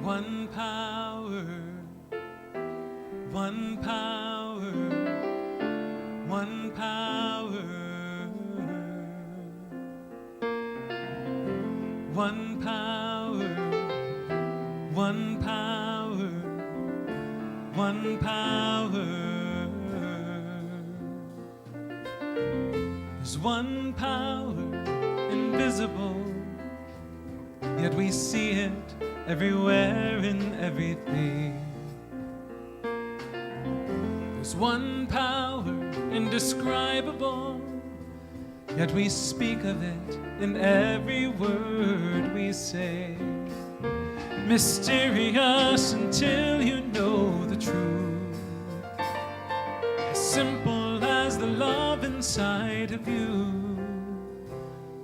One power, one power, one power, one power, one power, one power. There's one power invisible, yet we see it everywhere in everything. There's one power indescribable, yet we speak of it in every word we say. Mysterious until you know the truth, as simple as the love inside of you.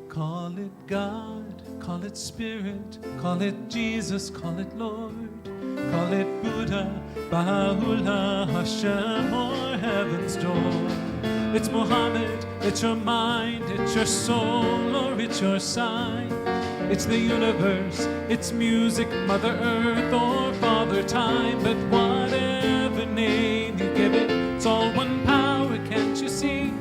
Call it God, call it Spirit, call it Jesus, call it Lord, call it Buddha, Baha'u'llah, Hashem, or Heaven's door. It's Muhammad, it's your mind, it's your soul, or it's your sign. It's the universe, it's music, Mother Earth, or Father Time. But whatever name you give it, it's all one power, can't you see?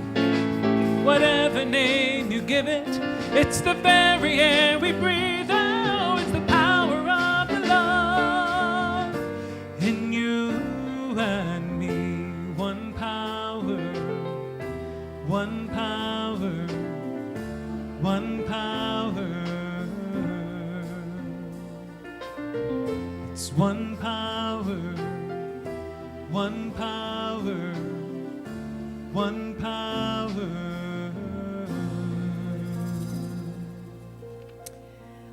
Whatever name you give it, it's the very air we breathe. Oh, it's the power of the love in you and me. One power, one power, one power. It's one power, one power, one power.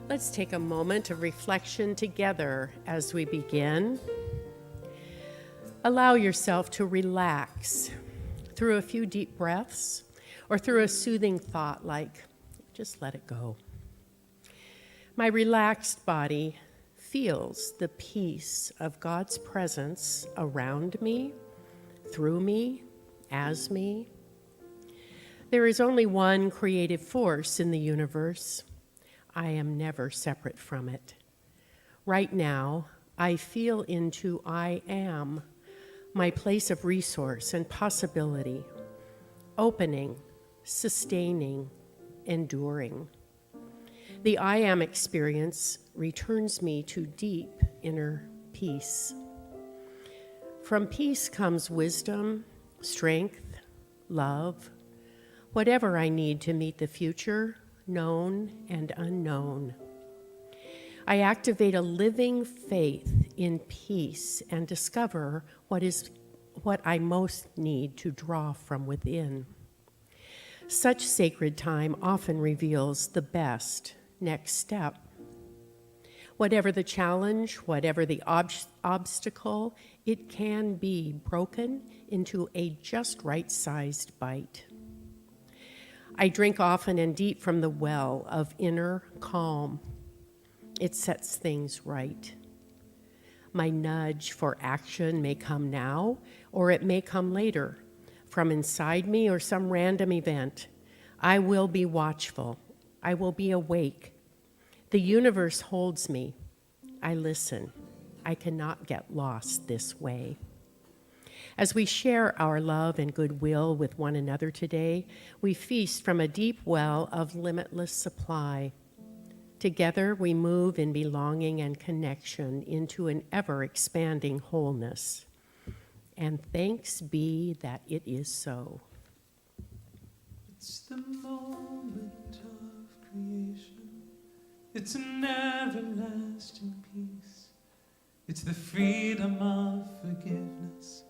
Let's take a moment of reflection together as we begin. Allow yourself to relax through a few deep breaths or through a soothing thought like, just let it go. My relaxed body feels the peace of God's presence around me, through me, as me. There is only one creative force in the universe. I am never separate from it. Right now, I feel into I am, my place of resource and possibility, opening, sustaining, enduring. The I am experience returns me to deep inner peace. From peace comes wisdom, strength, love, whatever I need to meet the future, known and unknown. I activate a living faith in peace and discover what I most need to draw from within. Such sacred time often reveals the best next step. Whatever the challenge, whatever the obstacle, it can be broken into a just right-sized bite. I drink often and deep from the well of inner calm. It sets things right. My nudge for action may come now, or it may come later, from inside me or some random event. I will be watchful. I will be awake. The universe holds me. I listen. I cannot get lost this way. As we share our love and goodwill with one another today, we feast from a deep well of limitless supply. Together, we move in belonging and connection into an ever-expanding wholeness. And thanks be that it is so. It's the moment of creation. It's an everlasting peace. It's the freedom of forgiveness.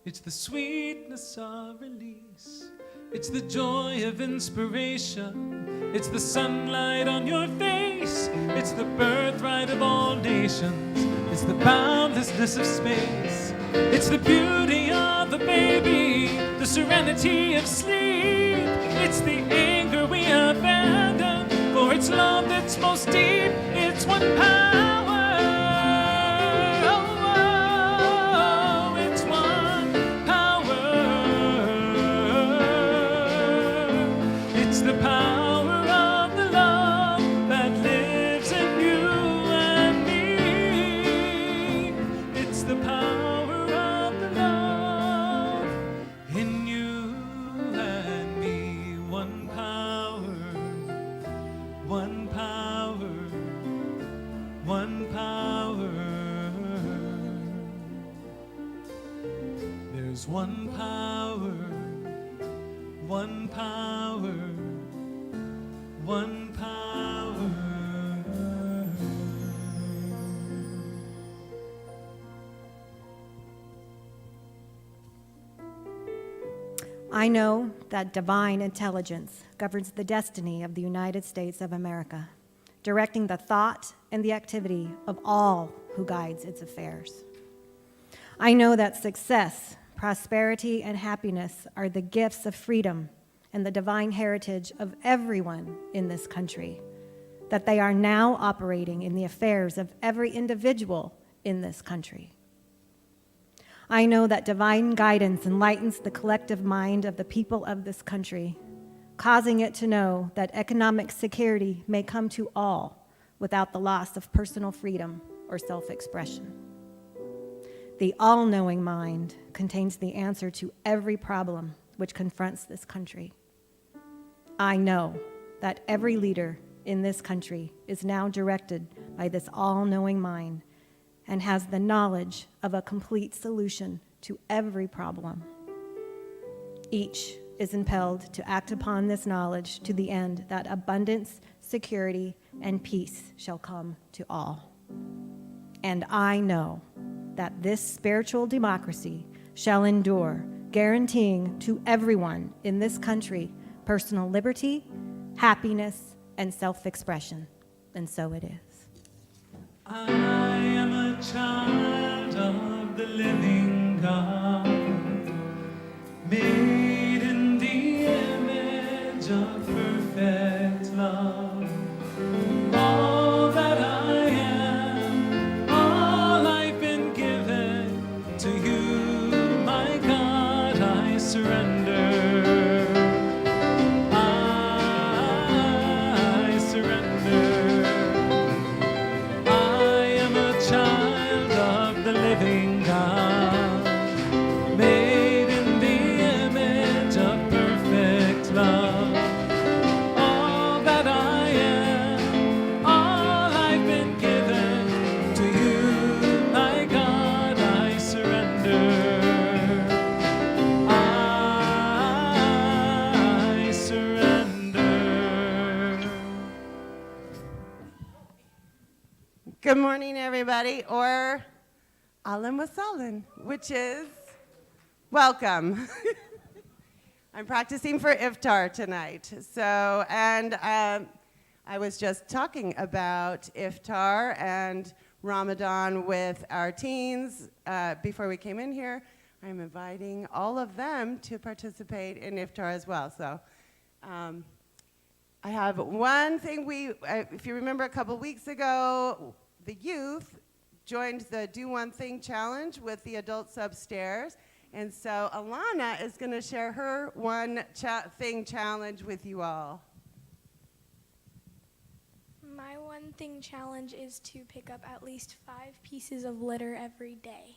It's the sweetness of release. It's the joy of inspiration. It's the sunlight on your face. It's the birthright of all nations. It's the boundlessness of space. It's the beauty of the baby, the serenity of sleep. It's the anger we abandon for its love that's most deep. It's one power. The power of the love that lives in you and me. There's one power, one power, one power. I know that divine intelligence governs the destiny of the United States of America, directing the thought and the activity of all who guides its affairs. I know that success, prosperity, and happiness are the gifts of freedom and the divine heritage of everyone in this country, that they are now operating in the affairs of every individual in this country. I know that divine guidance enlightens the collective mind of the people of this country, causing it to know that economic security may come to all without the loss of personal freedom or self-expression. The all-knowing mind contains the answer to every problem which confronts this country. I know that every leader in this country is now directed by this all-knowing mind and has the knowledge of a complete solution to every problem. Each is impelled to act upon this knowledge to the end that abundance, security, and peace shall come to all. And I know that this spiritual democracy shall endure, guaranteeing to everyone in this country personal liberty, happiness, and self-expression. And so it is. I am a child of the living God, made in the image of perfect love. All that I am, all I've been given to you, my God, I surrender. I surrender. I am a child of the living God, made in the image of perfect love. All that I am, all I've been given to you, my God, I surrender. I surrender. Good morning, everybody, or Ahlan wa sahlan, which is welcome. I'm practicing for iftar tonight. So, and I was just talking about iftar and Ramadan with our teens before we came in here. I'm inviting all of them to participate in iftar as well. So, I have one thing if you remember a couple weeks ago, the youth joined the Do One Thing Challenge with the adults upstairs. And so Alana is going to share her one thing challenge with you all. My one thing challenge is to pick up at least 5 pieces of litter every day.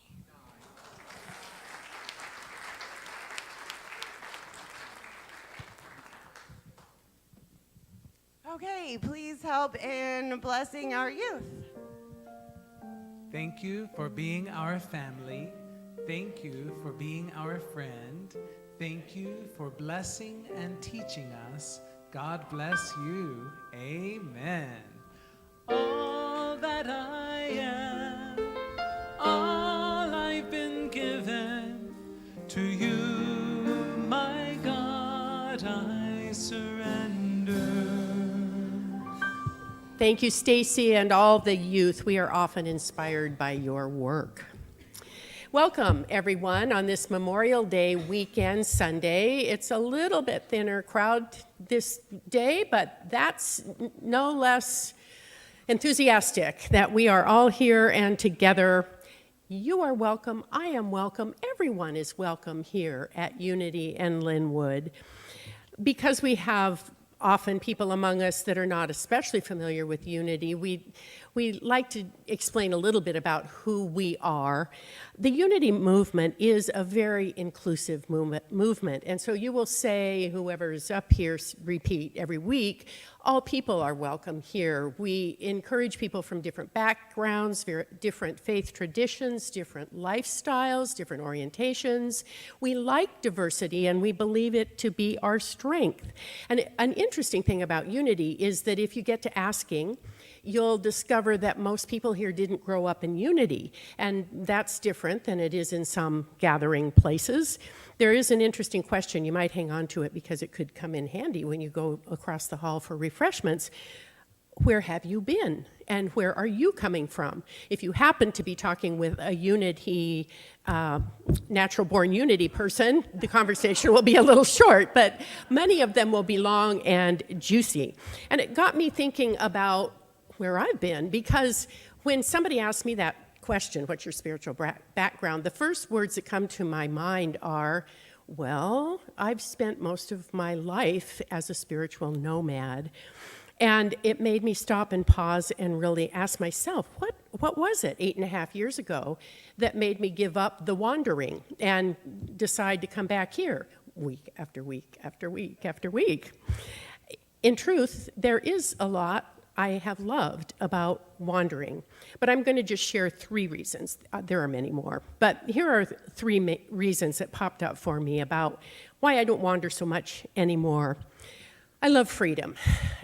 Okay, please help in blessing our youth. Thank you for being our family. Thank you for being our friend. Thank you for blessing and teaching us. God bless you. Amen. All that I am, all I've been given to you, my God, I surrender. Thank you, Stacy, and all the youth. We are often inspired by your work. Welcome, everyone, on this Memorial Day weekend, Sunday. It's a little bit thinner crowd this day, but that's no less enthusiastic that we are all here and together. You are welcome. I am welcome. Everyone is welcome here at Unity in Lynnwood. Because we have often people among us that are not especially familiar with Unity, we like to explain a little bit about who we are. The unity movement is a very inclusive movement. And so you will say, whoever's up here, repeat every week, all people are welcome here. We encourage people from different backgrounds, different faith traditions, different lifestyles, different orientations. We like diversity, and we believe it to be our strength. And an interesting thing about unity is that if you get to asking, you'll discover that most people here didn't grow up in unity, and that's different than it is in some gathering places. There is an interesting question. You might hang on to it because it could come in handy when you go across the hall for refreshments. Where have you been, and where are you coming from? If you happen to be talking with a unity, natural-born unity person, the conversation will be a little short, but many of them will be long and juicy. And it got me thinking about where I've been, because when somebody asks me that question, what's your spiritual background, the first words that come to my mind are, well, I've spent most of my life as a spiritual nomad. And it made me stop and pause and really ask myself, what was it 8.5 years ago that made me give up the wandering and decide to come back here week after week after week after week? In truth, there is a lot I have loved about wandering, but I'm going to just share 3 reasons. There are many more, but here are 3 reasons that popped up for me about why I don't wander so much anymore. I love freedom,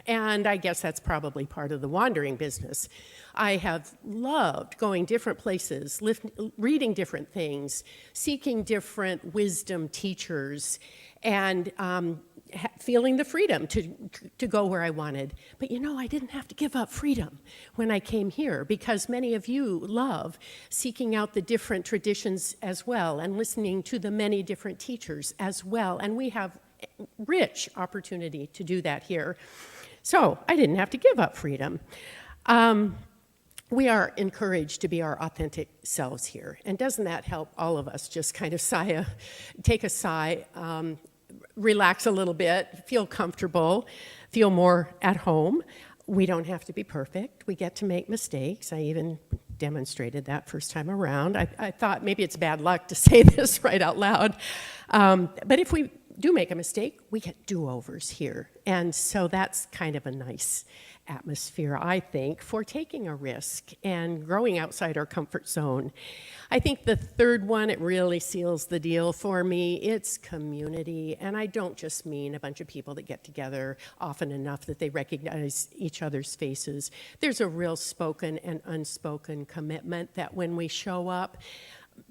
and I guess that's probably part of the wandering business. I have loved going different places, reading different things, seeking different wisdom teachers, and feeling the freedom to go where I wanted. But I didn't have to give up freedom when I came here, because many of you love seeking out the different traditions as well and listening to the many different teachers as well. And we have rich opportunity to do that here. So I didn't have to give up freedom. We are encouraged to be our authentic selves here. And doesn't that help all of us just kind of take a sigh, relax a little bit, feel comfortable, feel more at home? We don't have to be perfect. We get to make mistakes. I even demonstrated that first time around. I thought maybe it's bad luck to say this right out loud. But if we do make a mistake, we get do-overs here. And so that's kind of a nice atmosphere, I think, for taking a risk and growing outside our comfort zone. I think the third one, it really seals the deal for me. It's community. And I don't just mean a bunch of people that get together often enough that they recognize each other's faces. There's a real spoken and unspoken commitment that when we show up,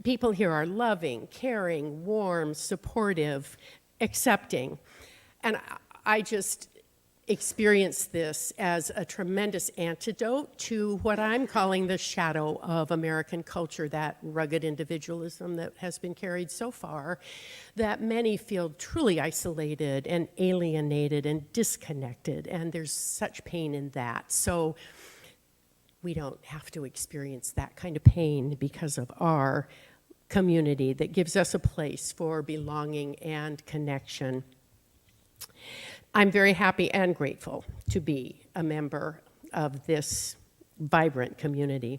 people here are loving, caring, warm, supportive, accepting. And I just experience this as a tremendous antidote to what I'm calling the shadow of American culture, that rugged individualism that has been carried so far, that many feel truly isolated and alienated and disconnected, and there's such pain in that. So we don't have to experience that kind of pain because of our community that gives us a place for belonging and connection. I'm very happy and grateful to be a member of this vibrant community.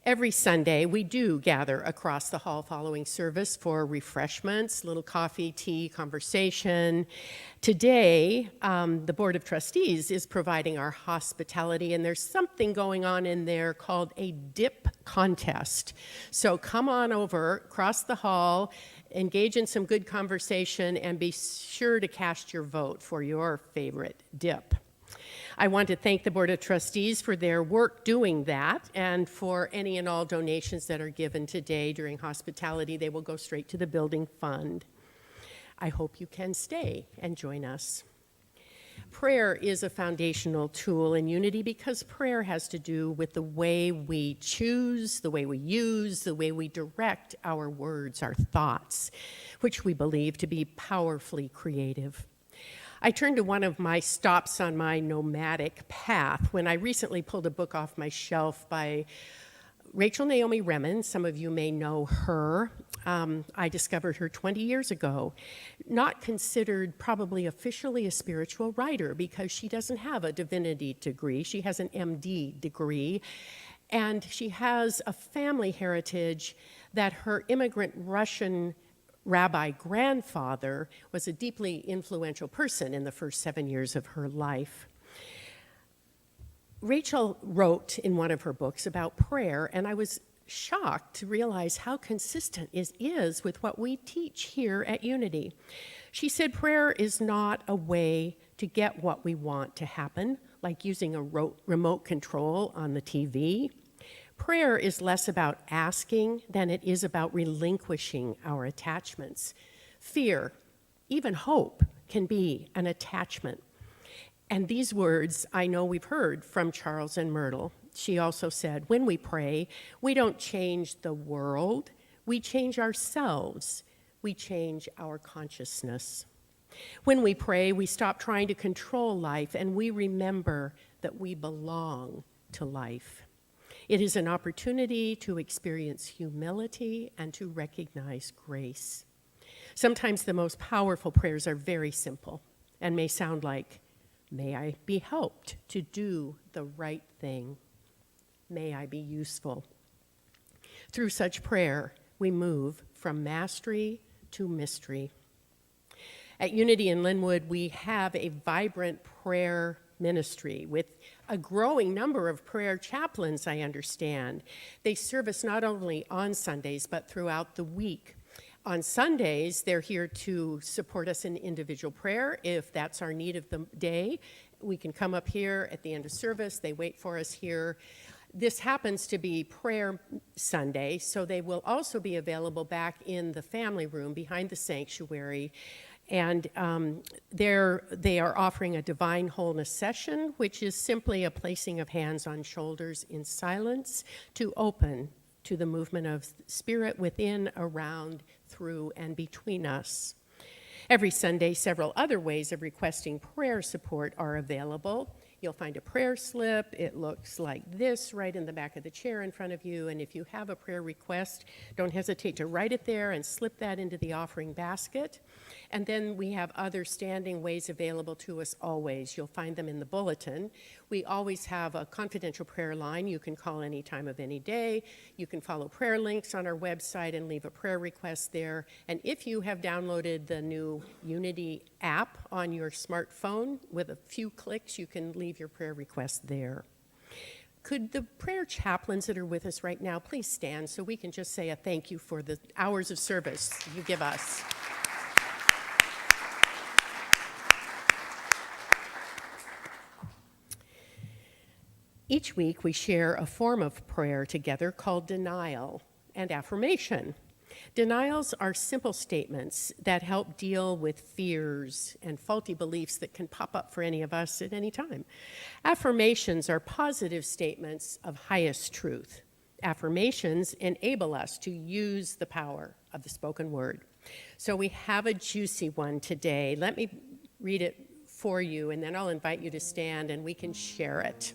Every Sunday, we do gather across the hall following service for refreshments, little coffee, tea, conversation. Today, the Board of Trustees is providing our hospitality, and there's something going on in there called a dip contest. So come on over, across the hall, engage in some good conversation, and be sure to cast your vote for your favorite dip. I want to thank the Board of Trustees for their work doing that, and for any and all donations that are given today during hospitality. They will go straight to the building fund. I hope you can stay and join us. Prayer is a foundational tool in unity because prayer has to do with the way we choose, the way we use, the way we direct our words, our thoughts, which we believe to be powerfully creative. I turned to one of my stops on my nomadic path when I recently pulled a book off my shelf by Rachel Naomi Remen. Some of you may know her. I discovered her 20 years ago. Not considered probably officially a spiritual writer because she doesn't have a divinity degree. She has an MD degree. And she has a family heritage that her immigrant Russian rabbi grandfather was a deeply influential person in the first 7 years of her life. Rachel wrote in one of her books about prayer, and I was shocked to realize how consistent it is with what we teach here at Unity. She said prayer is not a way to get what we want to happen, like using a remote control on the TV. Prayer is less about asking than it is about relinquishing our attachments. Fear, even hope, can be an attachment. And these words I know we've heard from Charles and Myrtle. She also said, when we pray, we don't change the world, we change ourselves, we change our consciousness. When we pray, we stop trying to control life and we remember that we belong to life. It is an opportunity to experience humility and to recognize grace. Sometimes the most powerful prayers are very simple and may sound like, may I be helped to do the right thing. May I be useful. Through such prayer, we move from mastery to mystery. At Unity in Lynnwood, we have a vibrant prayer ministry with a growing number of prayer chaplains, I understand. They service not only on Sundays, but throughout the week. On Sundays, they're here to support us in individual prayer. If that's our need of the day, we can come up here at the end of service. They wait for us here. This happens to be prayer Sunday, so they will also be available back in the family room behind the sanctuary. And they are offering a divine wholeness session, which is simply a placing of hands on shoulders in silence to open to the movement of spirit within, around, through, and between us. Every Sunday, several other ways of requesting prayer support are available. You'll find a prayer slip. It looks like this right in the back of the chair in front of you. And if you have a prayer request, don't hesitate to write it there and slip that into the offering basket. And then we have other standing ways available to us always. You'll find them in the bulletin. We always have a confidential prayer line. You can call any time of any day. You can follow prayer links on our website and leave a prayer request there. And if you have downloaded the new Unity app on your smartphone, with a few clicks, you can leave your prayer request there. Could the prayer chaplains that are with us right now please stand so we can just say a thank you for the hours of service you give us. Each week, we share a form of prayer together called denial and affirmation. Denials are simple statements that help deal with fears and faulty beliefs that can pop up for any of us at any time. Affirmations are positive statements of highest truth. Affirmations enable us to use the power of the spoken word. So we have a juicy one today. Let me read it for you, and then I'll invite you to stand and we can share it.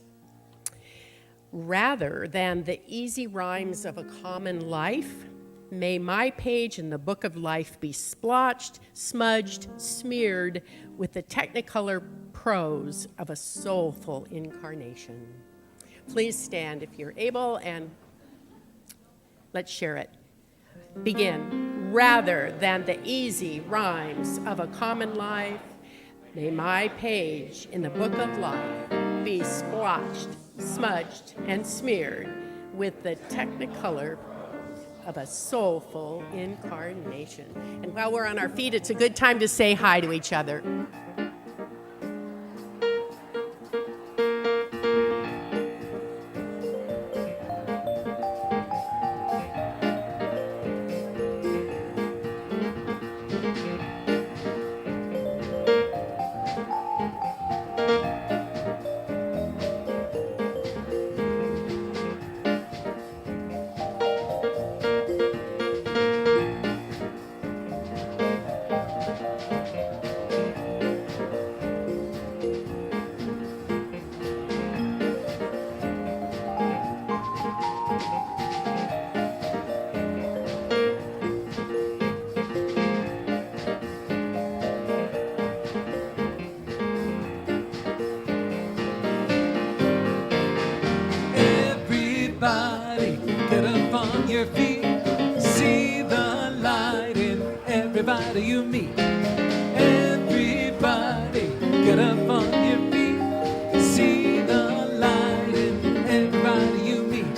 Rather than the easy rhymes of a common life, may my page in the book of life be splotched, smudged, smeared with the technicolor prose of a soulful incarnation. Please stand if you're able, and let's share it. Begin. Rather than the easy rhymes of a common life, may my page in the book of life be splotched, smudged, and smeared with the technicolor of a soulful incarnation. And while we're on our feet, it's a good time to say hi to each other. Everybody, get up on your feet. See the light in everybody you meet. Everybody, get up on your feet. See the light in everybody you meet.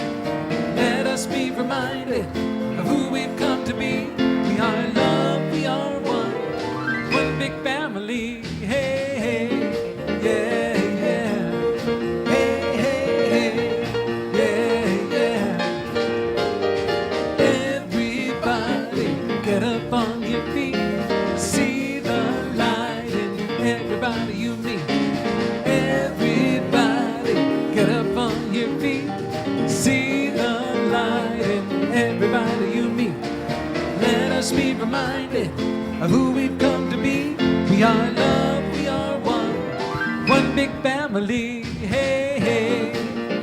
Let us be reminded of who we've come to be. We are love, we are one big family. Hey, hey, yeah, yeah. Hey, hey, hey, yeah, yeah. Everybody, get up on your feet. See the light in everybody you meet. Everybody, get up on your feet. See the light in everybody you meet. Let us be reminded of who we've come to be. We are love, we are one big family. Hey, hey,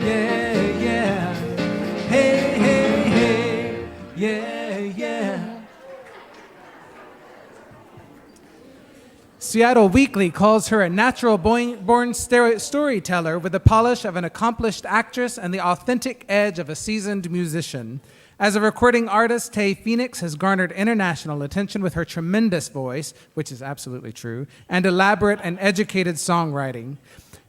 yeah, yeah. Hey, hey, hey, yeah, yeah. Seattle Weekly calls her a natural born storyteller with the polish of an accomplished actress and the authentic edge of a seasoned musician. As a recording artist, Tay Phoenix has garnered international attention with her tremendous voice, which is absolutely true, and elaborate and educated songwriting.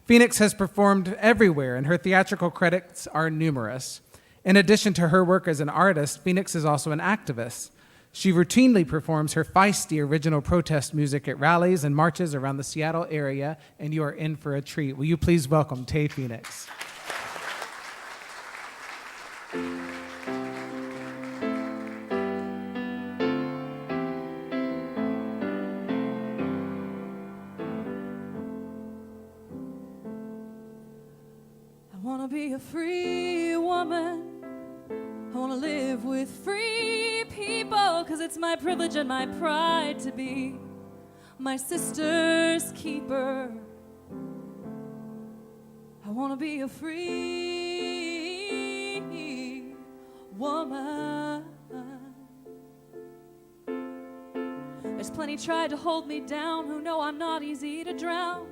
Phoenix has performed everywhere, and her theatrical credits are numerous. In addition to her work as an artist, Phoenix is also an activist. She routinely performs her feisty original protest music at rallies and marches around the Seattle area, and you are in for a treat. Will you please welcome Tay Phoenix? I want to be a free woman. I want to live with free people, 'cause it's my privilege and my pride to be my sister's keeper. I want to be a free woman. There's plenty tried to hold me down who know I'm not easy to drown.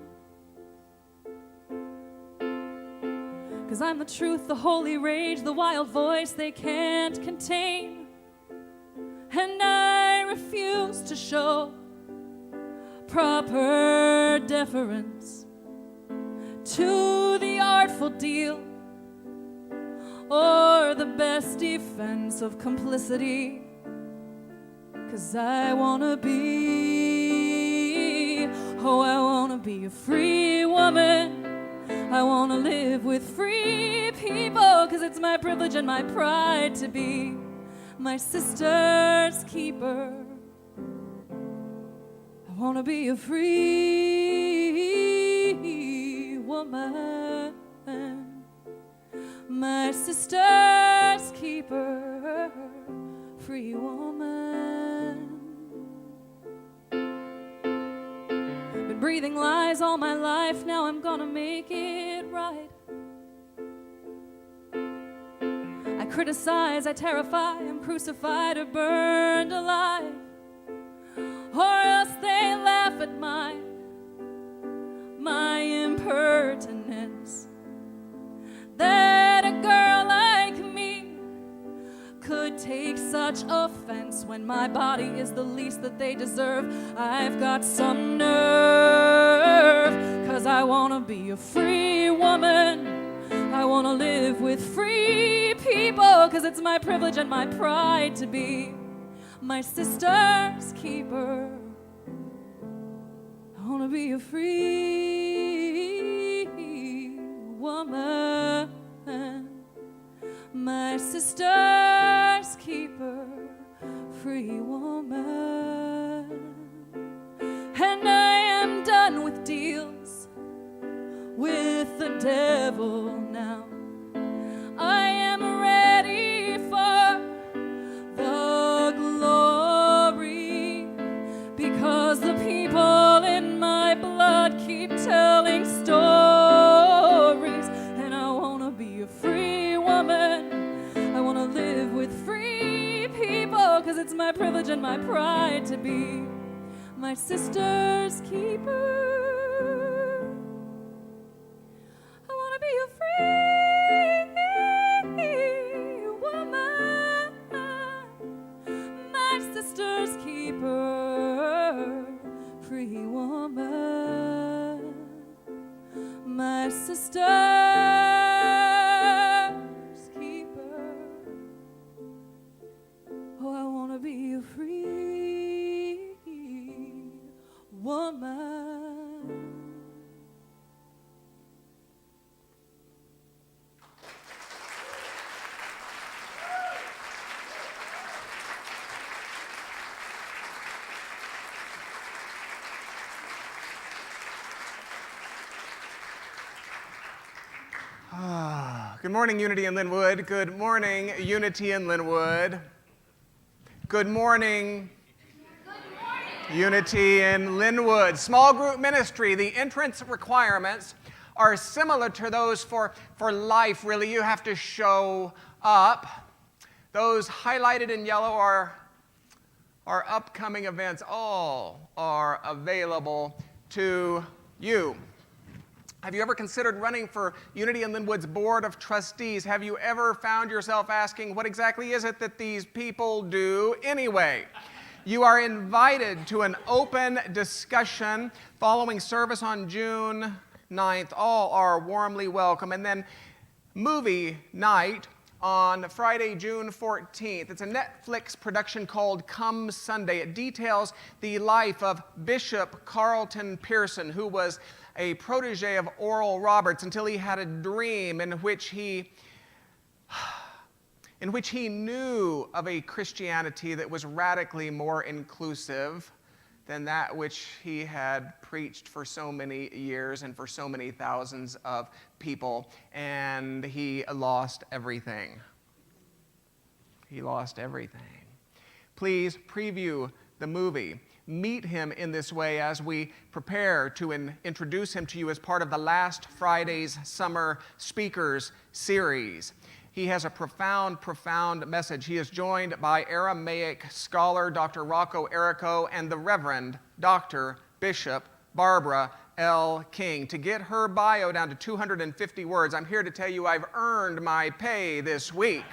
'Cause I'm the truth, the holy rage, the wild voice they can't contain. And I refuse to show proper deference to the artful deal or the best defense of complicity. 'Cause I wanna be, oh, I wanna be a free woman. I want to live with free people, 'cause it's my privilege and my pride to be my sister's keeper. I want to be a free woman, my sister's keeper, free woman. Been breathing lies all my life, now I'm gonna make it right. I criticize, I terrify, I'm crucified or burned alive. Or else they laugh at my impertinence. That a girl like me could take such offense when my body is the least that they deserve. I've got some nerve, 'cause I wanna be a free woman. I wanna live with free people, 'cause it's my privilege and my pride to be my sister's keeper. I wanna be a free woman, my sister's keeper, free woman. And I am done with deals with the devil now. I am ready for the glory, because the people in my blood keep telling stories. And I want to be a free woman. I want to live with free people, 'cause it's my privilege and my pride to be my sister's keeper. I want to be a free Good morning, Unity in Lynnwood. Good morning, Unity in Lynnwood. Good morning, Unity in Lynnwood. Small group ministry, the entrance requirements are similar to those for life, really. You have to show up. Those highlighted in yellow are our upcoming events. All are available to you. Have you ever considered running for Unity in Lynnwood's Board of Trustees? Have you ever found yourself asking, what exactly is it that these people do anyway? You are invited to an open discussion following service on June 9th. All are warmly welcome. And then movie night on Friday, June 14th. It's a Netflix production called Come Sunday. It details the life of Bishop Carlton Pearson, who was a protege of Oral Roberts until he had a dream in which he knew of a Christianity that was radically more inclusive than that which he had preached for so many years and for so many thousands of people, and he lost everything. He lost everything. Please preview the movie. Meet him in this way as we prepare to introduce him to you as part of the last Friday's Summer Speakers Series. He has a profound, profound message. He is joined by Aramaic scholar Dr. Rocco Errico and the Reverend Dr. Bishop Barbara L. King. To get her bio down to 250 words, I'm here to tell you I've earned my pay this week.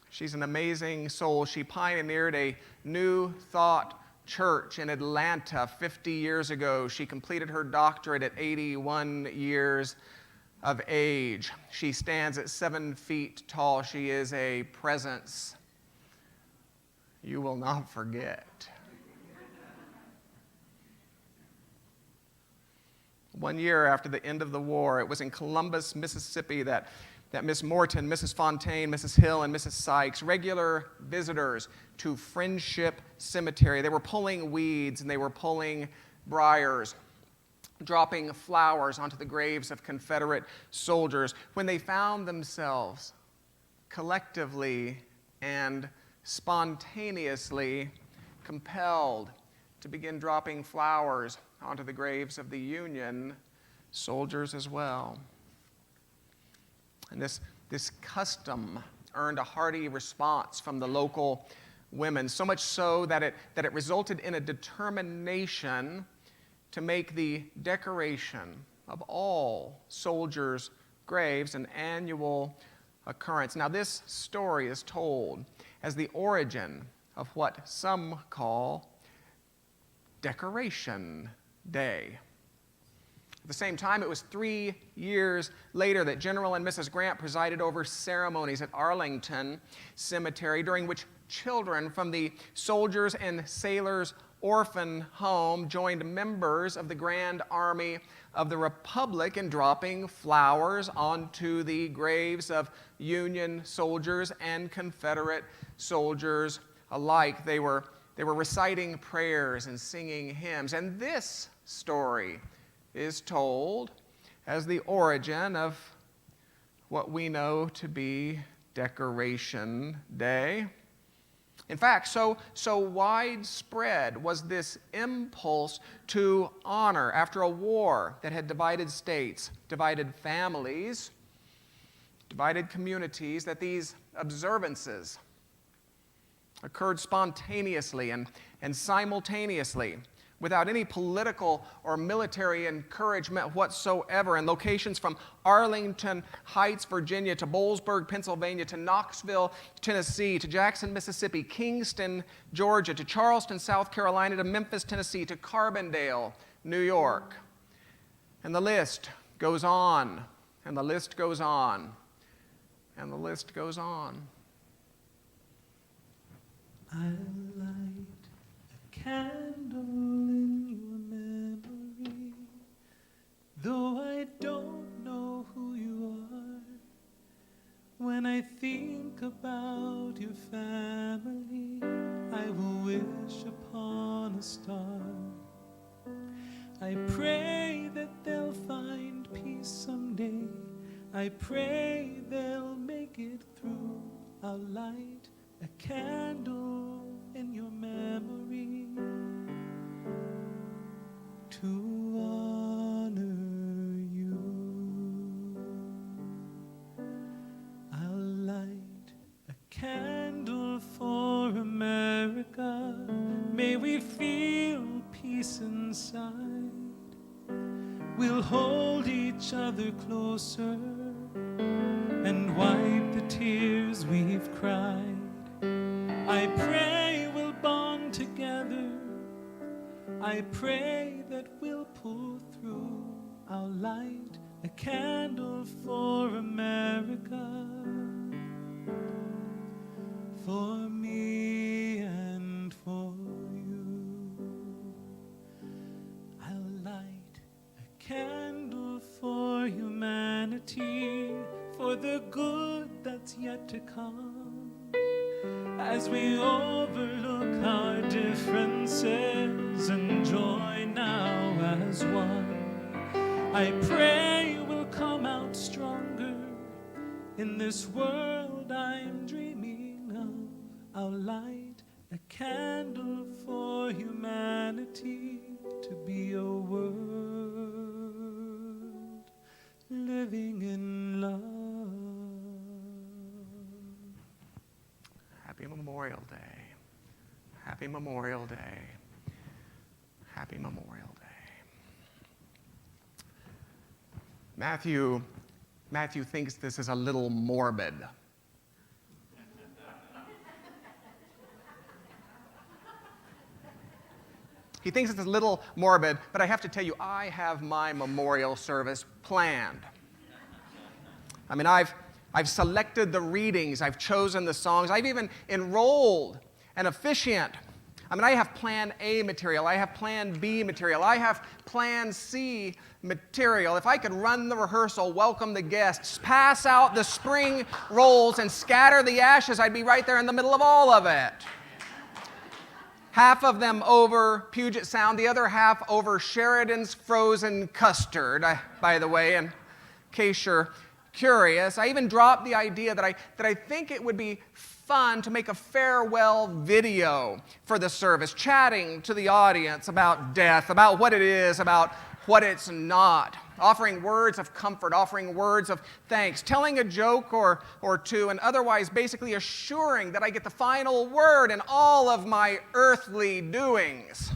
She's an amazing soul. She pioneered a New Thought church in Atlanta 50 years ago. She completed her doctorate at 81 years of age. She stands at 7 feet tall. She is a presence you will not forget. 1 year after the end of the war, it was in Columbus, Mississippi, that Miss Morton, Mrs. Fontaine, Mrs. Hill, and Mrs. Sykes, regular visitors to Friendship Cemetery, they were pulling weeds and they were pulling briars, dropping flowers onto the graves of Confederate soldiers, when they found themselves collectively and spontaneously compelled to begin dropping flowers onto the graves of the Union soldiers as well. And this custom earned a hearty response from the local women, so much so that it resulted in a determination to make the decoration of all soldiers' graves an annual occurrence. Now, this story is told as the origin of what some call Decoration Day. At the same time, it was 3 years later that General and Mrs. Grant presided over ceremonies at Arlington Cemetery, during which children from the Soldiers and Sailors Orphan Home joined members of the Grand Army of the Republic in dropping flowers onto the graves of Union soldiers and Confederate soldiers alike. They were reciting prayers and singing hymns. And this story is told as the origin of what we know to be Decoration Day. In fact, so widespread was this impulse to honor after a war that had divided states, divided families, divided communities, that these observances occurred spontaneously and simultaneously, without any political or military encouragement whatsoever, in locations from Arlington Heights, Virginia, to Boalsburg, Pennsylvania, to Knoxville, Tennessee, to Jackson, Mississippi, Kingston, Georgia, to Charleston, South Carolina, to Memphis, Tennessee, to Carbondale, New York. And the list goes on, and the list goes on, and the list goes on. I light a candle in your memory, though I don't know who you are. When I think about your family, I will wish upon a star. I pray that they'll find peace I pray they'll make it through. I'll light a candle in your memory to honor you. I'll light a candle for America. May we feel peace inside. We'll hold each other closer and wipe the tears we've cried. I pray we'll bond together. I pray that we'll pull through. I'll light a candle for America, for me and for you. I'll light a candle for humanity, for the good that's yet to come. As we overlook our differences and join now as one, I pray we'll come out stronger in this world I'm dreaming of. I'll light a candle for humanity, to be a world living in love. Happy Memorial Day. Happy Memorial Day. Happy Memorial Day. Matthew thinks this is a little morbid. He thinks it's a little morbid, but I have to tell you, I have my memorial service planned. I mean, I've selected the readings, I've chosen the songs, I've even enrolled an officiant. I mean, I have Plan A material, I have Plan B material, I have Plan C material. If I could run the rehearsal, welcome the guests, pass out the spring rolls, and scatter the ashes, I'd be right there in the middle of all of it. Half of them over Puget Sound, the other half over Sheridan's frozen custard, by the way, in case you're curious. I even dropped the idea that I think it would be fun to make a farewell video for the service, chatting to the audience about death, about what it is, about what it's not, offering words of comfort, offering words of thanks, telling a joke or two, and otherwise basically assuring that I get the final word in all of my earthly doings.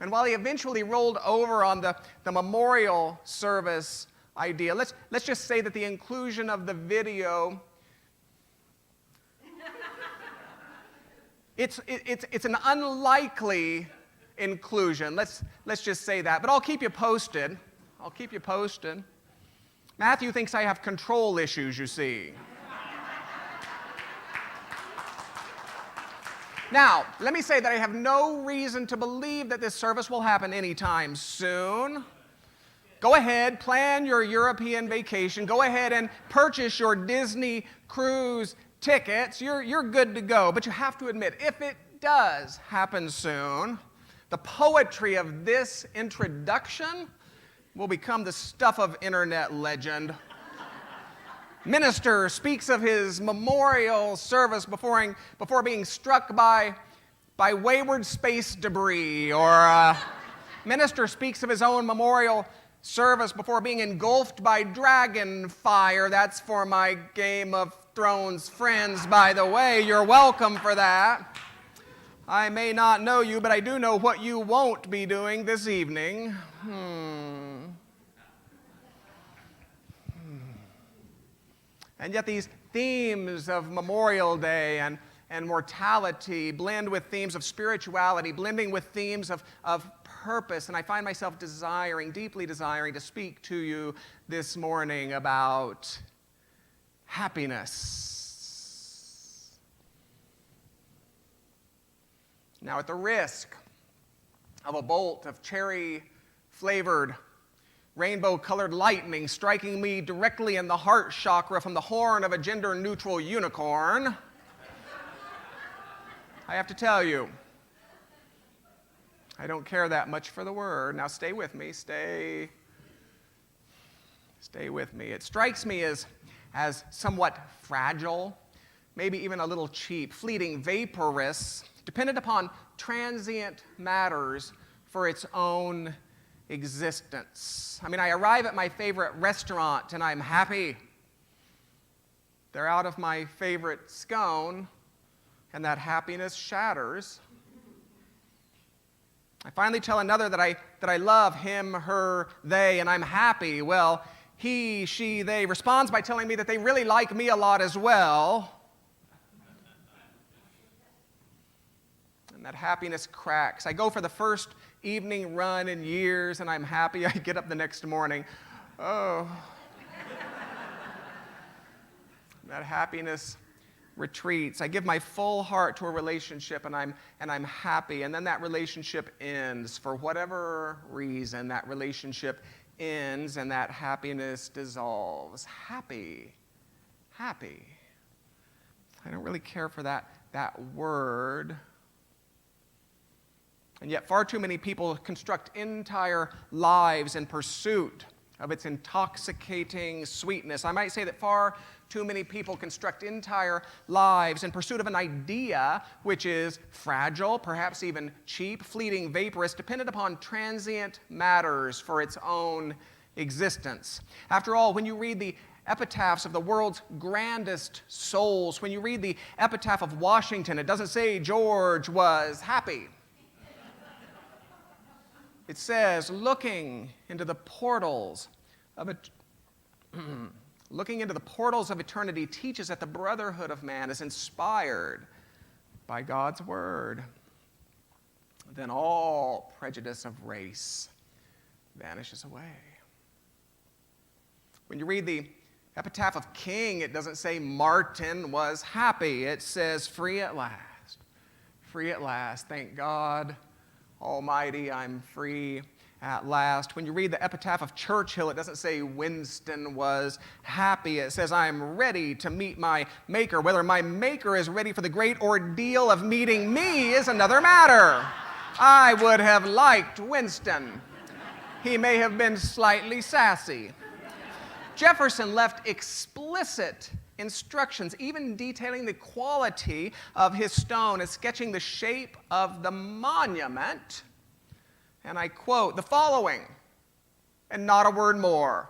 And while he eventually rolled over on the memorial service idea, let's just say that the inclusion of the video, it's an unlikely inclusion. Let's just say that. But I'll keep you posted. I'll keep you posted. Matthew thinks I have control issues, you see. Now, let me say that I have no reason to believe that this service will happen anytime soon. Go ahead, plan your European vacation. Go ahead and purchase your Disney cruise tickets. You're good to go. But you have to admit, if it does happen soon, the poetry of this introduction will become the stuff of internet legend. Minister speaks of his memorial service before being struck by wayward space debris, or minister speaks of his own memorial service before being engulfed by dragon fire. That's for my Game of Thrones friends, by the way. You're welcome for that. I may not know you, but I do know what you won't be doing this evening. And yet these themes of Memorial Day and mortality blend with themes of spirituality, blending with themes of purpose. And I find myself deeply desiring to speak to you this morning about happiness. Now, at the risk of a bolt of cherry-flavored rainbow-colored lightning striking me directly in the heart chakra from the horn of a gender-neutral unicorn, I have to tell you, I don't care that much for the word. Now stay with me, stay with me. It strikes me as somewhat fragile, maybe even a little cheap, fleeting, vaporous, dependent upon transient matters for its own existence. I mean, I arrive at my favorite restaurant and I'm happy. They're out of my favorite scone, and that happiness shatters. I finally tell another that I love him, her, they, and I'm happy. Well, he, she, they responds by telling me that they really like me a lot as well. And that happiness cracks. I go for the first evening run in years, and I'm happy. I get up the next morning. Oh. That happiness retreats. I give my full heart to a relationship, and I'm happy. And then that relationship ends. For whatever reason, that relationship ends, and that happiness dissolves. Happy. I don't really care for that word. And yet far too many people construct entire lives in pursuit of its intoxicating sweetness. I might say that far too many people construct entire lives in pursuit of an idea which is fragile, perhaps even cheap, fleeting, vaporous, dependent upon transient matters for its own existence. After all, when you read the epitaphs of the world's grandest souls, when you read the epitaph of Washington, it doesn't say George was happy. It says, looking into the portals of eternity teaches that the brotherhood of man is inspired by God's word. Then all prejudice of race vanishes away. When you read the epitaph of King, it doesn't say Martin was happy. It says free at last. Free at last. Thank God Almighty, I'm free at last. When you read the epitaph of Churchill, it doesn't say Winston was happy. It says, I'm ready to meet my Maker. Whether my Maker is ready for the great ordeal of meeting me is another matter. I would have liked Winston. He may have been slightly sassy. Jefferson left explicit instructions, even detailing the quality of his stone and sketching the shape of the monument. And I quote the following, and not a word more.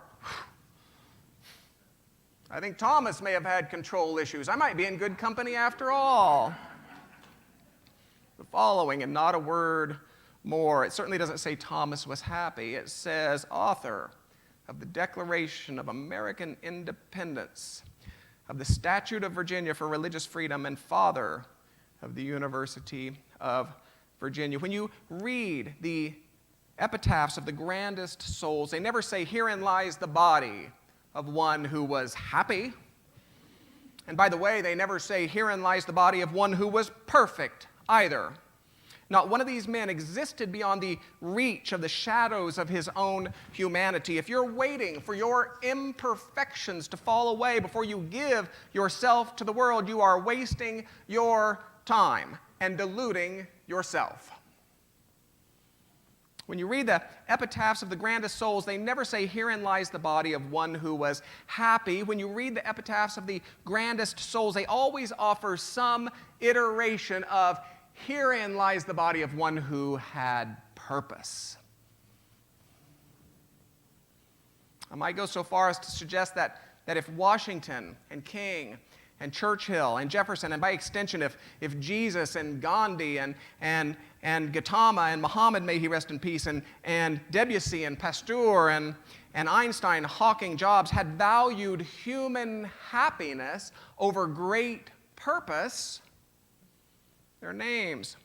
I think Thomas may have had control issues. I might be in good company after all. The following, and not a word more. It certainly doesn't say Thomas was happy. It says, author of the Declaration of American Independence, of the Statute of Virginia for Religious Freedom, and father of the University of Virginia. When you read the epitaphs of the grandest souls, they never say, herein lies the body of one who was happy. And by the way, they never say, herein lies the body of one who was perfect either. Not one of these men existed beyond the reach of the shadows of his own humanity. If you're waiting for your imperfections to fall away before you give yourself to the world, you are wasting your time and deluding yourself. When you read the epitaphs of the grandest souls, they never say, herein lies the body of one who was happy. When you read the epitaphs of the grandest souls, they always offer some iteration of, herein lies the body of one who had purpose. I might go so far as to suggest that if Washington and King and Churchill and Jefferson, and by extension, if Jesus and Gandhi and Gautama and Muhammad, may he rest in peace, and Debussy and Pasteur and Einstein, Hawking, Jobs, had valued human happiness over great purpose, their names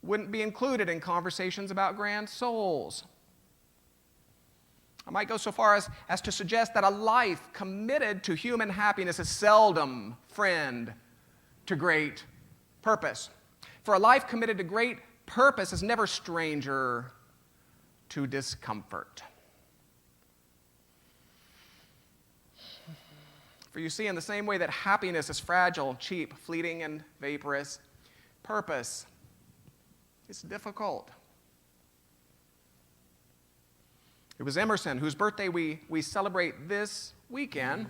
wouldn't be included in conversations about grand souls. I might go so far as to suggest that a life committed to human happiness is seldom friend to great purpose. For a life committed to great purpose is never stranger to discomfort. For you see, in the same way that happiness is fragile, cheap, fleeting, and vaporous, purpose. It's difficult. It was Emerson, whose birthday we celebrate this weekend.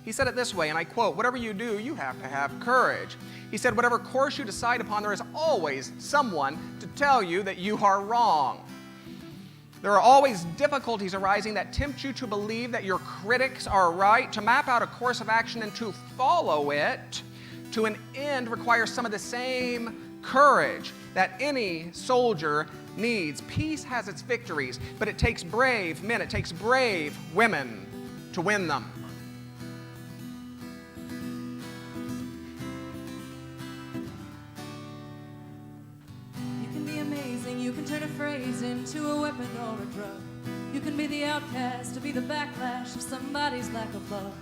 He said it this way, and I quote, "Whatever you do, you have to have courage." He said, "Whatever course you decide upon, there is always someone to tell you that you are wrong." There are always difficulties arising that tempt you to believe that your critics are right. To map out a course of action and to follow it to an end requires some of the same courage that any soldier needs. Peace has its victories, but it takes brave men, it takes brave women to win them. You can be amazing, you can turn a phrase into a weapon or a drug. You can be the outcast, to be the backlash of somebody's lack of love.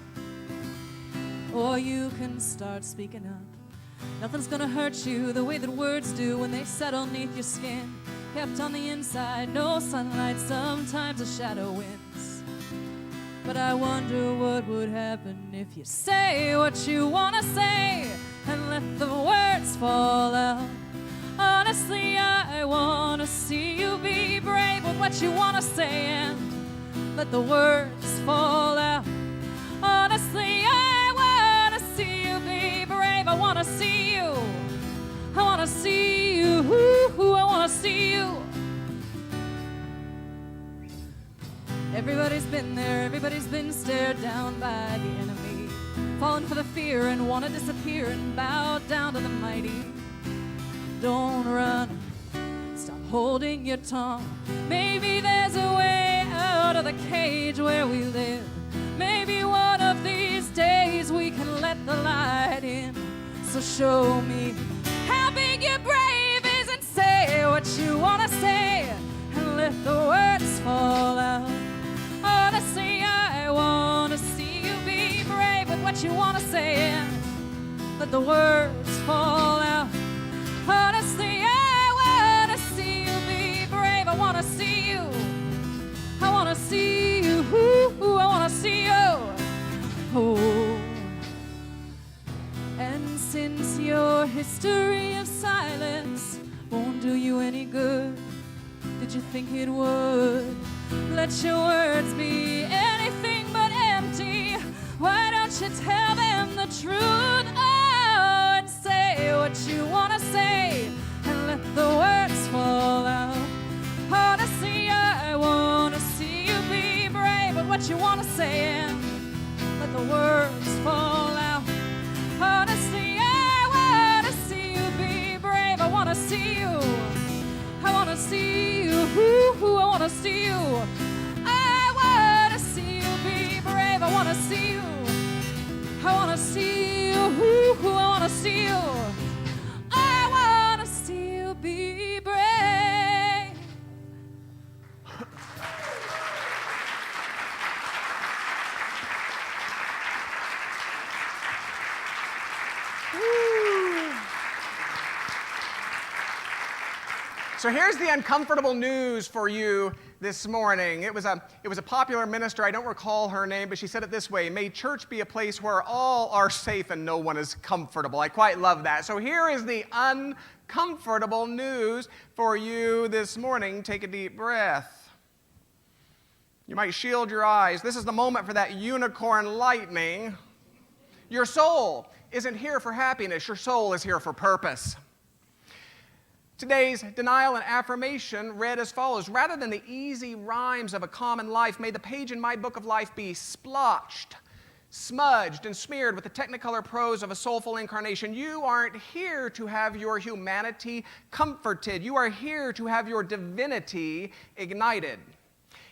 Or you can start speaking up. Nothing's gonna hurt you the way that words do when they settle neath your skin. Kept on the inside, no sunlight, sometimes a shadow wins. But I wonder what would happen if you say what you wanna say and let the words fall out. Honestly, I wanna see you be brave with what you wanna say and let the words fall out. Honestly, I wanna see you be brave. I wanna see you. I wanna see you. I wanna see you. Everybody's been there. Everybody's been stared down by the enemy. Fallen for the fear and wanna disappear and bow down to the mighty. Don't run. Stop holding your tongue. Maybe there's a way out of the cage where we live. Maybe one of these days we can let the light in. So show me how big your brave is and say what you want to say and let the words fall out. Honestly, I want to see you be brave with what you want to say and let the words fall out. Honestly, I want to see you be brave. I want to see you. I want to see you. I want to see you. Oh. And since your history of silence won't do you any good, did you think it would? Let your words be anything but empty. Why don't you tell them the truth? Oh, and say what you want to say and let the words fall out. Honestly, I want to see you be brave with what you want to say and let the words fall out. Honestly, I want to see you be brave. I want to see you. I want to see you. I want to see you. I want to see you be brave. I want to see you. I want to see you. I want to see you. I want to see you be brave. So here's the uncomfortable news for you this morning. It was a popular minister. I don't recall her name, but she said it this way: "May church be a place where all are safe and no one is comfortable." I quite love that. So here is the uncomfortable news for you this morning. Take a deep breath. You might shield your eyes. This is the moment for that unicorn lightning. Your soul isn't here for happiness. Your soul is here for purpose. Today's denial and affirmation read as follows: "Rather than the easy rhymes of a common life, may the page in my book of life be splotched, smudged, and smeared with the technicolor prose of a soulful incarnation. You aren't here to have your humanity comforted. You are here to have your divinity ignited."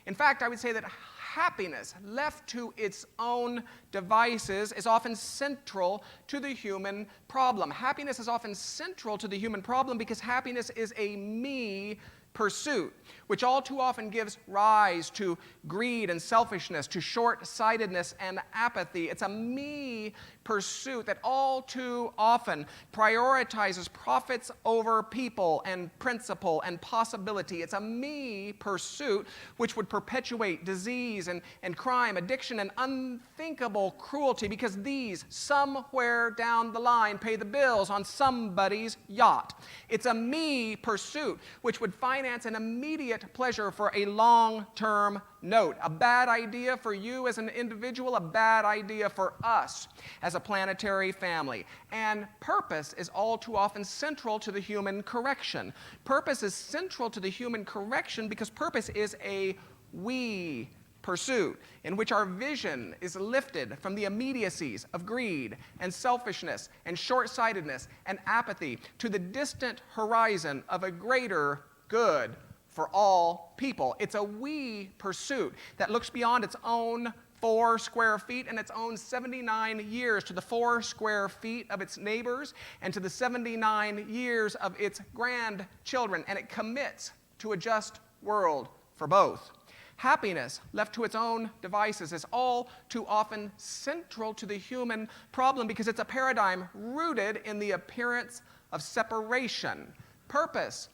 In fact, I would say that happiness, left to its own devices, is often central to the human problem. Happiness is often central to the human problem because happiness is a me pursuit, which all too often gives rise to greed and selfishness, to short-sightedness and apathy. It's a me pursuit that all too often prioritizes profits over people and principle and possibility. It's a me pursuit which would perpetuate disease and crime, addiction, and unthinkable cruelty, because these, somewhere down the line, pay the bills on somebody's yacht. It's a me pursuit which would finance an immediate pleasure for a long-term note. A bad idea for you as an individual, a bad idea for us as a planetary family. And purpose is all too often central to the human correction. Purpose is central to the human correction because purpose is a we pursuit in which our vision is lifted from the immediacies of greed and selfishness and short-sightedness and apathy to the distant horizon of a greater good for all people. It's a we pursuit that looks beyond its own 4 square feet and its own 79 years to the 4 square feet of its neighbors and to the 79 years of its grandchildren, and it commits to a just world for both. Happiness, left to its own devices, is all too often central to the human problem because it's a paradigm rooted in the appearance of separation. Purpose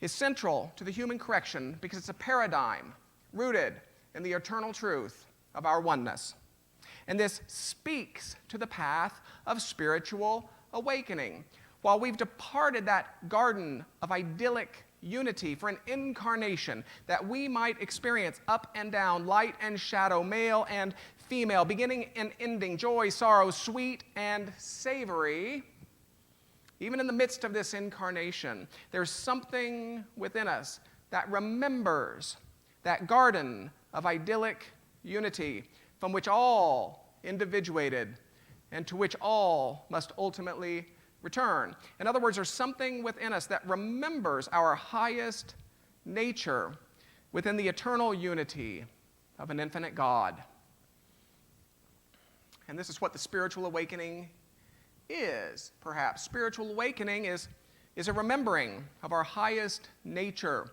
is central to the human correction because it's a paradigm rooted in the eternal truth of our oneness. And this speaks to the path of spiritual awakening. While we've departed that garden of idyllic unity for an incarnation that we might experience up and down, light and shadow, male and female, beginning and ending, joy, sorrow, sweet and savory, even in the midst of this incarnation, there's something within us that remembers that garden of idyllic unity from which all individuated and to which all must ultimately return. In other words, there's something within us that remembers our highest nature within the eternal unity of an infinite God. And this is what the spiritual awakening is, perhaps. Spiritual awakening is a remembering of our highest nature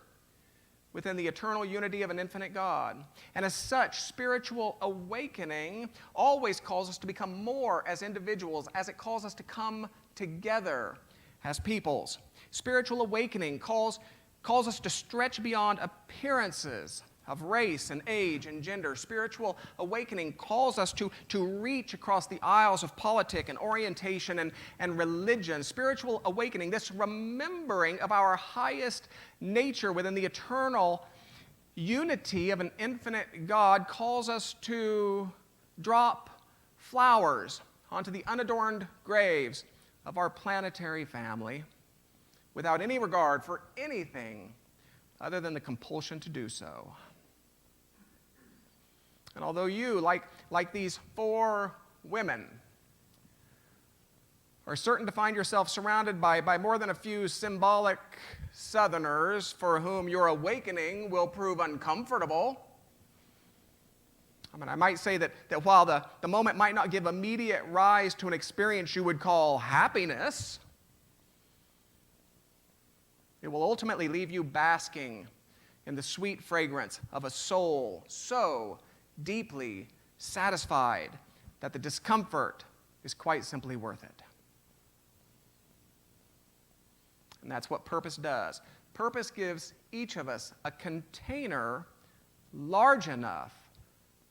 within the eternal unity of an infinite God. And as such, spiritual awakening always calls us to become more as individuals, as it calls us to come together as peoples. Spiritual awakening calls us to stretch beyond appearances of race and age and gender. Spiritual awakening calls us to reach across the aisles of politics and orientation and religion. Spiritual awakening, this remembering of our highest nature within the eternal unity of an infinite God, calls us to drop flowers onto the unadorned graves of our planetary family without any regard for anything other than the compulsion to do so. And although you, like these 4 women, are certain to find yourself surrounded by more than a few symbolic Southerners for whom your awakening will prove uncomfortable, I might say that while the moment might not give immediate rise to an experience you would call happiness, it will ultimately leave you basking in the sweet fragrance of a soul so deeply satisfied that the discomfort is quite simply worth it. And that's what purpose does. Purpose gives each of us a container large enough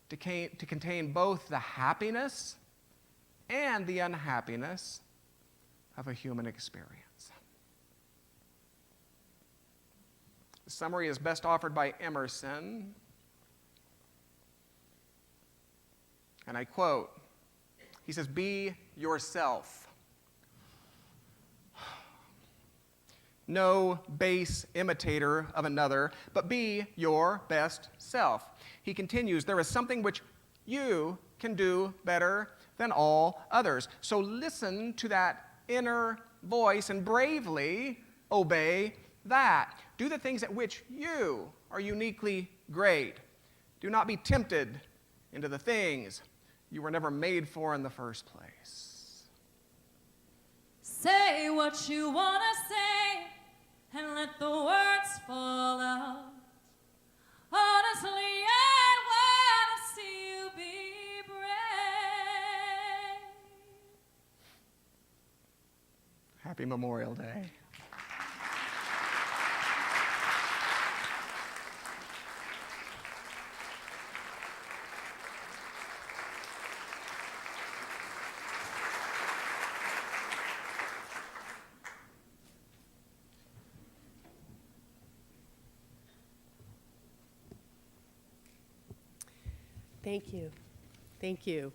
to contain both the happiness and the unhappiness of a human experience. The summary is best offered by Emerson. And I quote, he says, "Be yourself. No base imitator of another, but be your best self." He continues, "There is something which you can do better than all others. So listen to that inner voice and bravely obey that. Do the things at which you are uniquely great. Do not be tempted into the things you were never made for in the first place." Say what you want to say and let the words fall Happy Memorial Day. Thank you. Thank you.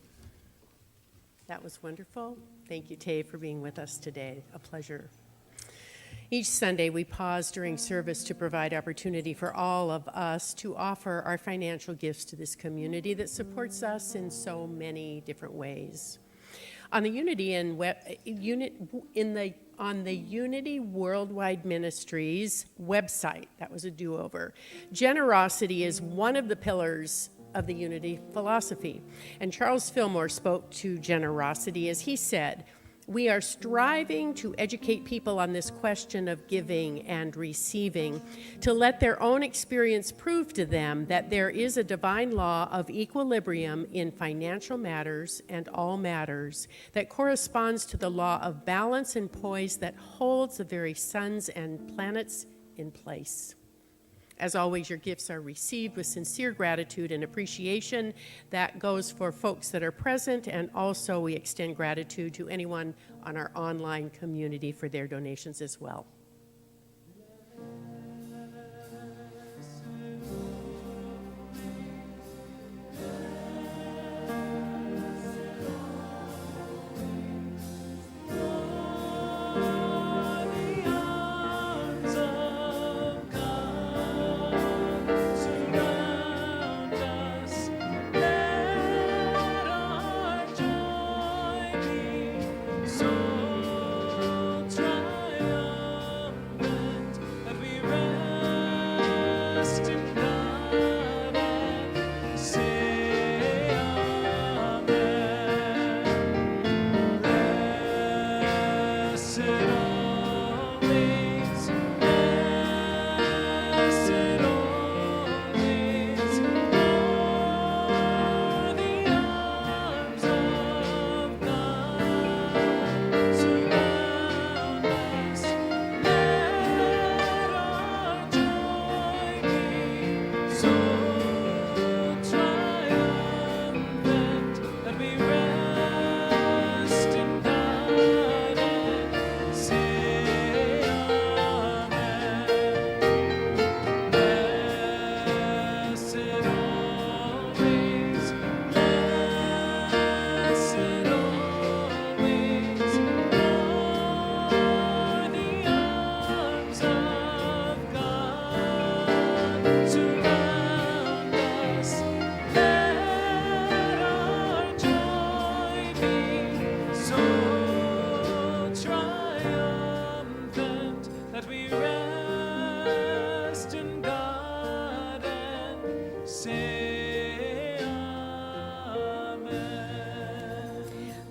That was wonderful. Thank you, Tay, for being with us today. A pleasure. Each Sunday, we pause during service to provide opportunity for all of us to offer our financial gifts to this community that supports us in so many different ways. On the Unity Worldwide Ministries website, that was a do-over, generosity is one of the pillars of the Unity philosophy. And Charles Fillmore spoke to generosity as he said, "We are striving to educate people on this question of giving and receiving, to let their own experience prove to them that there is a divine law of equilibrium in financial matters and all matters that corresponds to the law of balance and poise that holds the very suns and planets in place." As always, your gifts are received with sincere gratitude and appreciation. That goes for folks that are present, and also we extend gratitude to anyone on our online community for their donations as well.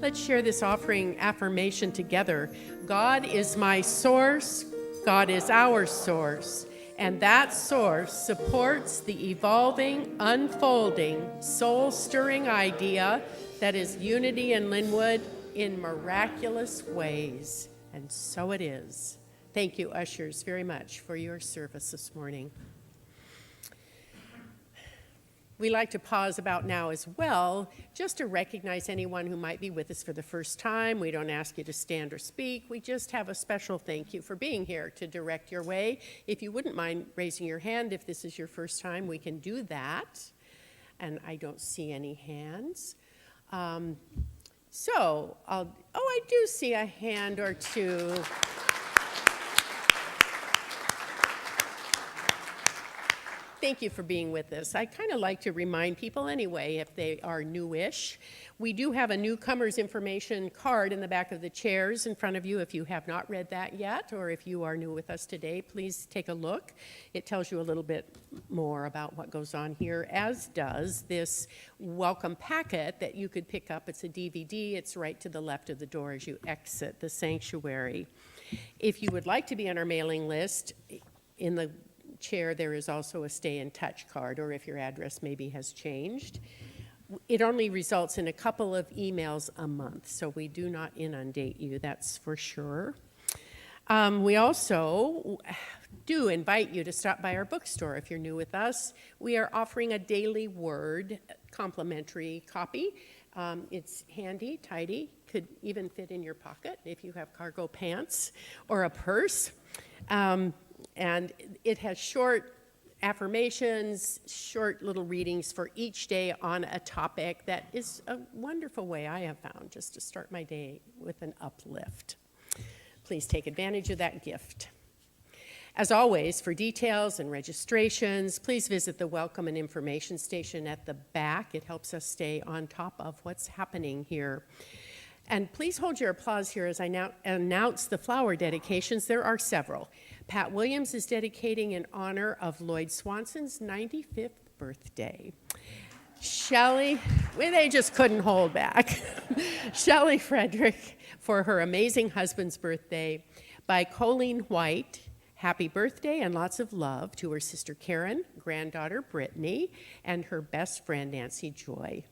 Let's share this offering affirmation together. God is my source, God is our source, and that source supports the evolving, unfolding, soul-stirring idea that is unity in Lynnwood in miraculous ways. And so it is. Thank you, ushers, very much for your service this morning. We like to pause about now as well, just to recognize anyone who might be with us for the first time. We don't ask you to stand or speak. We just have a special thank you for being here to direct your way. If you wouldn't mind raising your hand if this is your first time, we can do that. And I don't see any hands. I do see a hand or two. Thank you for being with us. I kind of like to remind people anyway, if they are newish, we do have a newcomer's information card in the back of the chairs in front of you. If you have not read that yet, or if you are new with us today, please take a look. It tells you a little bit more about what goes on here, as does this welcome packet that you could pick up. It's a DVD. It's right to the left of the door as you exit the sanctuary. If you would like to be on our mailing list, in the chair there is also a stay in touch card, or if your address maybe has changed. It only results in a couple of emails a month, so we do not inundate you, that's for sure. We also do invite you to stop by our bookstore if you're new with us. We are offering a Daily Word complimentary copy. It's handy, tidy, could even fit in your pocket if you have cargo pants or a purse. And it has short affirmations, short little readings for each day on a topic that is a wonderful way, I have found, just to start my day with an uplift. Please take advantage of that gift. As always, for details and registrations, please visit the Welcome and Information Station at the back. It helps us stay on top of what's happening here. And please hold your applause here as I now announce the flower dedications. There are several. Pat Williams is dedicating in honor of Lloyd Swanson's 95th birthday. Shelley, well, they just couldn't hold back. Shelley Frederick for her amazing husband's birthday. By Colleen White, happy birthday and lots of love to her sister Karen, granddaughter Brittany, and her best friend Nancy Joy.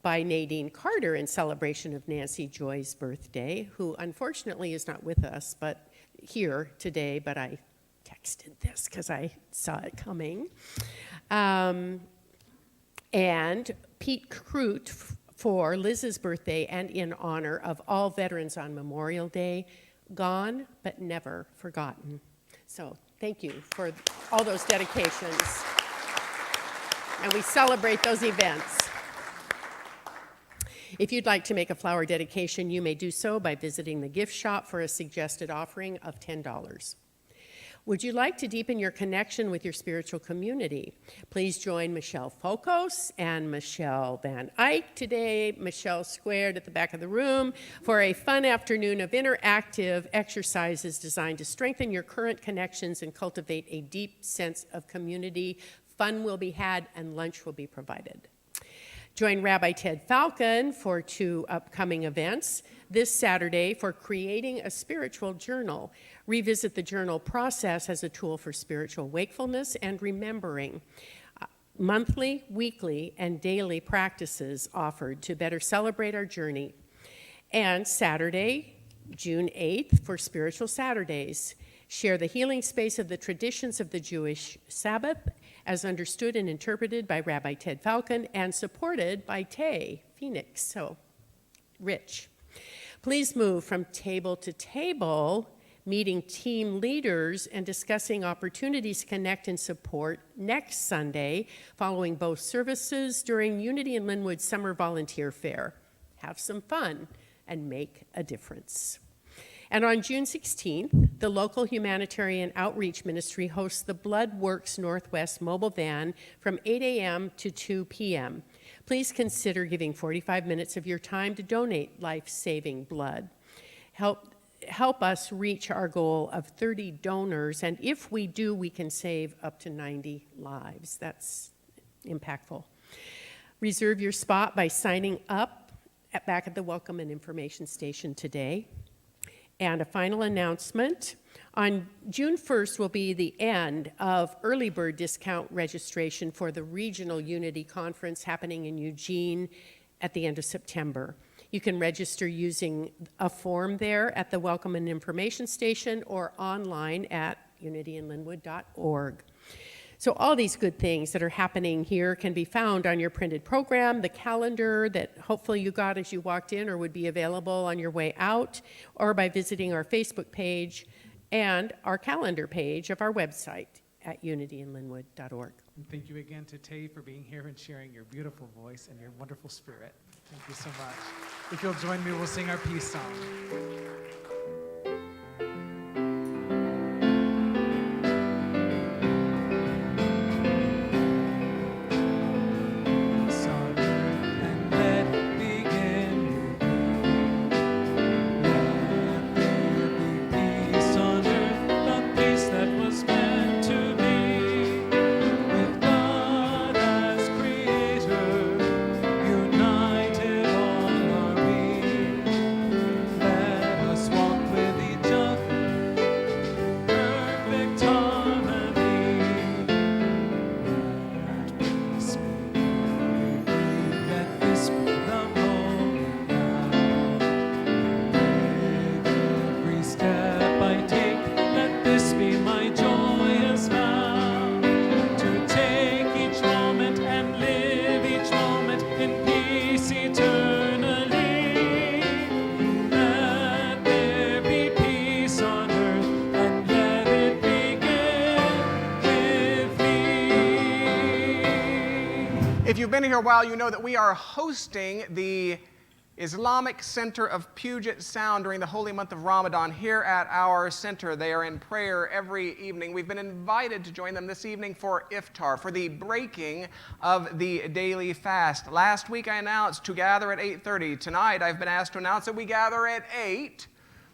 By Nadine Carter in celebration of Nancy Joy's birthday, who unfortunately is not with us but here today, but I texted this because I saw it coming. And Pete Crute for Liz's birthday and in honor of all veterans on Memorial Day, gone but never forgotten. So thank you for all those dedications. And we celebrate those events. If you'd like to make a flower dedication, you may do so by visiting the gift shop for a suggested offering of $10. Would you like to deepen your connection with your spiritual community? Please join Michelle Focos and Michelle Van Eyck today, Michelle Squared at the back of the room, for a fun afternoon of interactive exercises designed to strengthen your current connections and cultivate a deep sense of community. Fun will be had and lunch will be provided. Join Rabbi Ted Falcon for 2 upcoming events. This Saturday for Creating a Spiritual Journal. Revisit the journal process as a tool for spiritual wakefulness and remembering. Monthly, weekly, and daily practices offered to better celebrate our journey. And Saturday, June 8th for Spiritual Saturdays. Share the healing space of the traditions of the Jewish Sabbath as understood and interpreted by Rabbi Ted Falcon and supported by Tay Phoenix. So, rich. Please move from table to table, meeting team leaders and discussing opportunities to connect and support next Sunday following both services during Unity in Lynnwood Summer Volunteer Fair. Have some fun and make a difference. And on June 16th, the local humanitarian outreach ministry hosts the Blood Works Northwest mobile van from 8 a.m. to 2 p.m. Please consider giving 45 minutes of your time to donate life-saving blood. Help us reach our goal of 30 donors, and if we do, we can save up to 90 lives. That's impactful. Reserve your spot by signing up back at the Welcome and Information Station today. And a final announcement, on June 1st will be the end of early bird discount registration for the Regional Unity Conference happening in Eugene at the end of September. You can register using a form there at the Welcome and Information Station or online at unityinlynnwood.org. So all these good things that are happening here can be found on your printed program, the calendar that hopefully you got as you walked in or would be available on your way out, or by visiting our Facebook page and our calendar page of our website at unityinlynnwood.org. And thank you again to Tay for being here and sharing your beautiful voice and your wonderful spirit. Thank you so much. If you'll join me, we'll sing our peace song. United all are we. Let us walk be my joyous vow, to take each moment and live each moment in peace eternally. Let there be peace on earth, and let it begin with me. If you've been here a while, you know that we are hosting the Islamic Center of Puget Sound during the holy month of Ramadan here at our center. They are in prayer every evening. We've been invited to join them this evening for iftar, for the breaking of the daily fast. Last week I announced to gather at 8:30. Tonight I've been asked to announce that we gather at 8.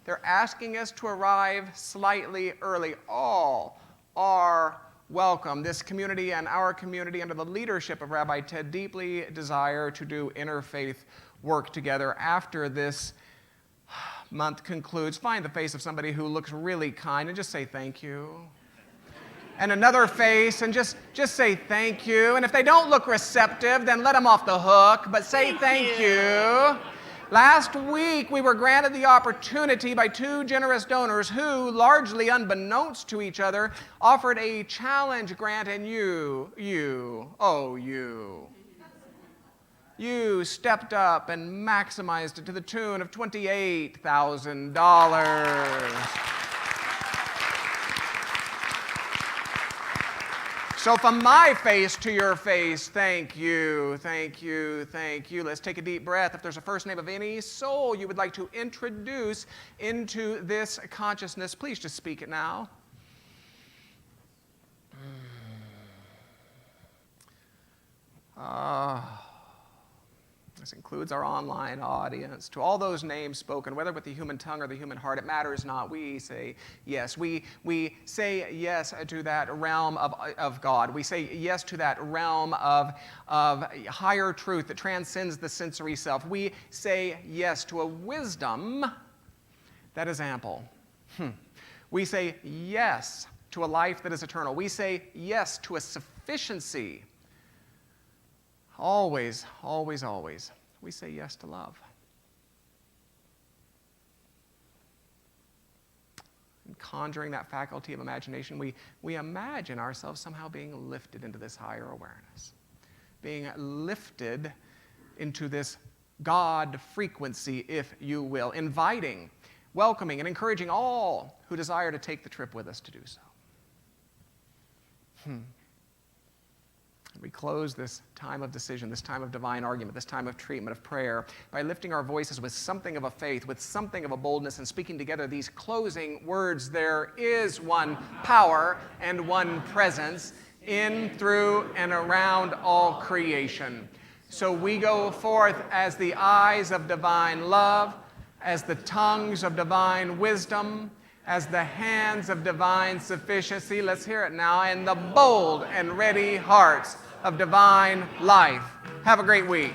They're asking us to arrive slightly early. All are welcome. This community and our community, under the leadership of Rabbi Ted, deeply desire to do interfaith work together. After this month concludes, find the face of somebody who looks really kind and just say thank you. And another face and just say thank you. And if they don't look receptive, then let them off the hook, but say thank you. Last week, we were granted the opportunity by two generous donors who, largely unbeknownst to each other, offered a challenge grant, and you stepped up and maximized it to the tune of $28,000. So from my face to your face, thank you, thank you, thank you. Let's take a deep breath. If there's a first name of any soul you would like to introduce into this consciousness, please just speak it now. This includes our online audience. To all those names spoken, whether with the human tongue or the human heart, it matters not. We say yes. We say yes to that realm of God. We say yes to that realm of higher truth that transcends the sensory self. We say yes to a wisdom that is ample. We say yes to a life that is eternal. We say yes to a sufficiency. Always, always, always, we say yes to love. And conjuring that faculty of imagination, we imagine ourselves somehow being lifted into this higher awareness, being lifted into this God frequency, if you will, inviting, welcoming, and encouraging all who desire to take the trip with us to do so. We close this time of decision, this time of divine argument, this time of treatment, of prayer, by lifting our voices with something of a faith, with something of a boldness, and speaking together these closing words. There is one power and one presence in, through, and around all creation. So we go forth as the eyes of divine love, as the tongues of divine wisdom, as the hands of divine sufficiency, let's hear it now, and the bold and ready hearts of divine life. Have a great week.